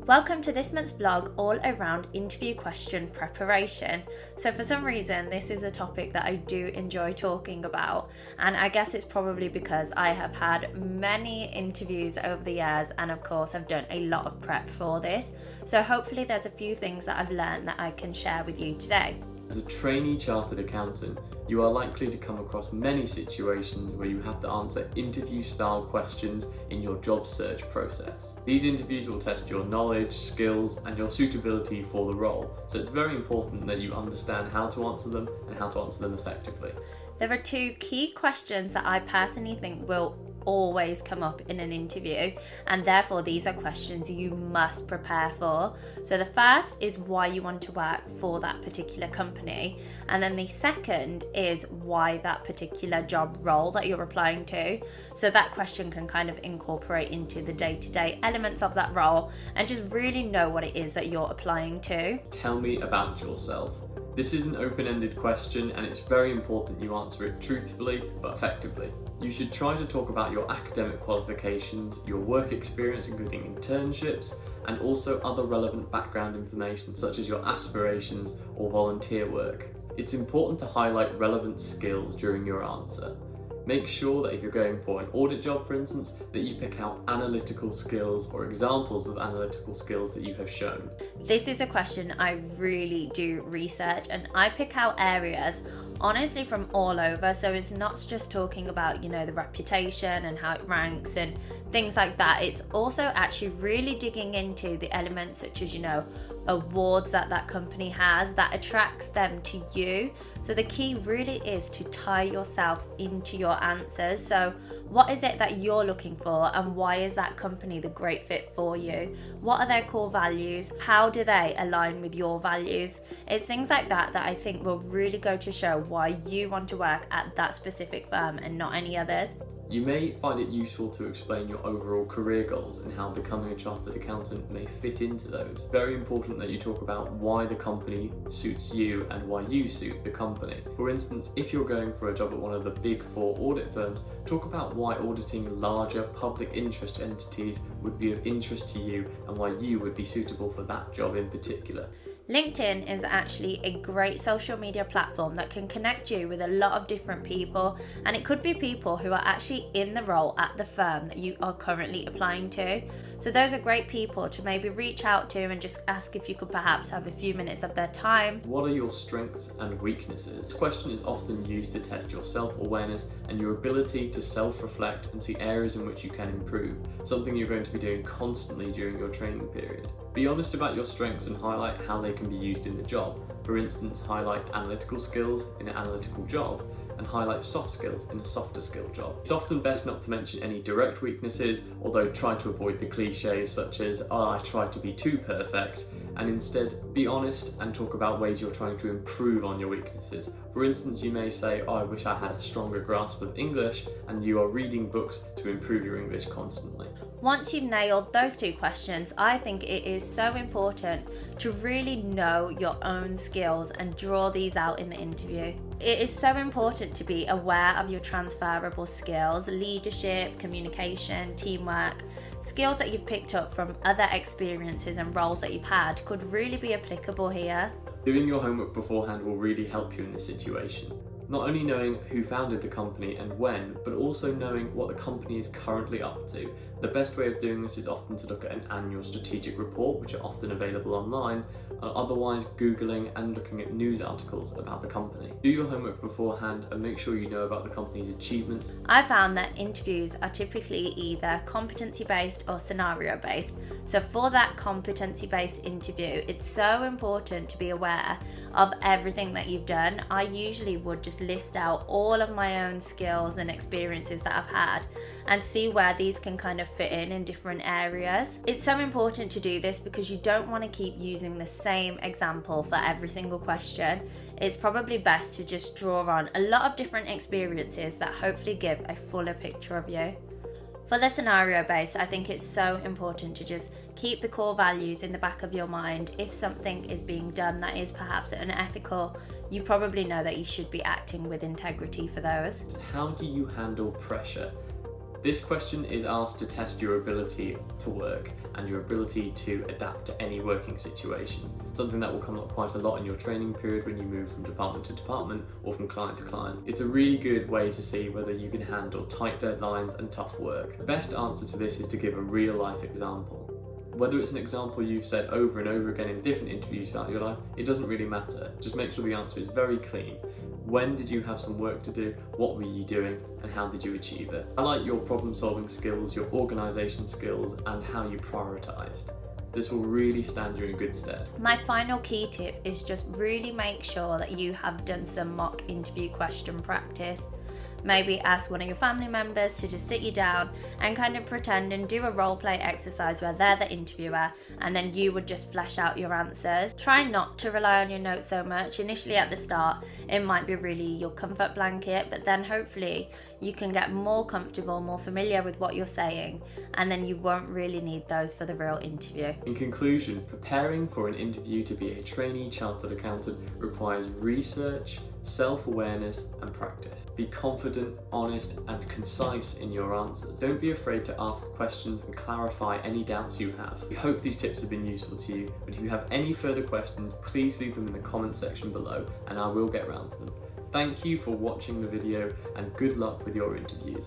Welcome to this month's vlog all around interview question preparation. So for some reason this is a topic that I do enjoy talking about, and I guess it's probably because I have had many interviews over the years and of course I've done a lot of prep for this. So hopefully there's a few things that I've learned that I can share with you today. As a trainee chartered accountant, you are likely to come across many situations where you have to answer interview-style questions in your job search process. These interviews will test your knowledge, skills, and your suitability for the role, so it's very important that you understand how to answer them and how to answer them effectively. There are two key questions that I personally think will always come up in an interview, and therefore these are questions you must prepare for. So the first is why you want to work for that particular company, and then the second is why that particular job role that you're applying to. So that question can kind of incorporate into the day-to-day elements of that role and just really know what it is that you're applying to. Tell me about yourself. This is an open-ended question and it's very important you answer it truthfully but effectively. You should try to talk about your academic qualifications, your work experience including internships, and also other relevant background information such as your aspirations or volunteer work. It's important to highlight relevant skills during your answer. Make sure that if you're going for an audit job, for instance, that you pick out analytical skills or examples of analytical skills that you have shown. This is a question I really do research, and I pick out areas honestly from all over. So it's not just talking about, the reputation and how it ranks and things like that. It's also actually really digging into the elements such as, awards that company has that attracts them to you. So the key really is to tie yourself into your answers. So what is it that you're looking for and why is that company the great fit for you? What are their core values? How do they align with your values? It's things like that I think will really go to show why you want to work at that specific firm and not any others. You may find it useful to explain your overall career goals and how becoming a chartered accountant may fit into those. Very important that you talk about why the company suits you and why you suit the company. For instance, if you're going for a job at one of the big 4 audit firms, talk about why auditing larger public interest entities would be of interest to you and why you would be suitable for that job in particular. LinkedIn is actually a great social media platform that can connect you with a lot of different people, and it could be people who are actually in the role at the firm that you are currently applying to. So those are great people to maybe reach out to and just ask if you could perhaps have a few minutes of their time. What are your strengths and weaknesses? This question is often used to test your self-awareness and your ability to self-reflect and see areas in which you can improve, something you're going to be doing constantly during your training period. Be honest about your strengths and highlight how they can be used in the job. For instance, highlight analytical skills in an analytical job and highlight soft skills in a softer skill job. It's often best not to mention any direct weaknesses, although try to avoid the cliches such as, I try to be too perfect, and instead be honest and talk about ways you're trying to improve on your weaknesses. For instance, you may say, I wish I had a stronger grasp of English, and you are reading books to improve your English constantly. Once you've nailed those 2 questions, I think it is so important to really know your own skills and draw these out in the interview. It is so important to be aware of your transferable skills, leadership, communication, teamwork. Skills that you've picked up from other experiences and roles that you've had could really be applicable here. Doing your homework beforehand will really help you in this situation. Not only knowing who founded the company and when, but also knowing what the company is currently up to. The best way of doing this is often to look at an annual strategic report, which are often available online, otherwise Googling and looking at news articles about the company. Do your homework beforehand and make sure you know about the company's achievements. I found that interviews are typically either competency-based or scenario-based. So for that competency-based interview, it's so important to be aware of everything that you've done. I usually would just list out all of my own skills and experiences that I've had and see where these can kind of fit in different areas. It's so important to do this because you don't want to keep using the same example for every single question. It's probably best to just draw on a lot of different experiences that hopefully give a fuller picture of you. For the scenario based, I think it's so important to just keep the core values in the back of your mind. If something is being done that is perhaps unethical, you probably know that you should be acting with integrity for those. How do you handle pressure? This question is asked to test your ability to work and your ability to adapt to any working situation, something that will come up quite a lot in your training period when you move from department to department or from client to client. It's a really good way to see whether you can handle tight deadlines and tough work. The best answer to this is to give a real life example. Whether it's an example you've said over and over again in different interviews throughout your life, it doesn't really matter. Just make sure the answer is very clean. When did you have some work to do? What were you doing? And how did you achieve it? I like your problem solving skills, your organisation skills, and how you prioritised. This will really stand you in good stead. My final key tip is just really make sure that you have done some mock interview question practice. Maybe ask one of your family members to just sit you down and kind of pretend and do a role play exercise where they're the interviewer and then you would just flesh out your answers. Try not to rely on your notes so much. Initially at the start, it might be really your comfort blanket, but then hopefully you can get more comfortable, more familiar with what you're saying, and then you won't really need those for the real interview. In conclusion, preparing for an interview to be a trainee chartered accountant requires research, self-awareness and practice. Be confident, honest and concise in your answers. Don't be afraid to ask questions and clarify any doubts you have. We hope these tips have been useful to you, but if you have any further questions, please leave them in the comment section below and I will get round to them. Thank you for watching the video and good luck with your interviews.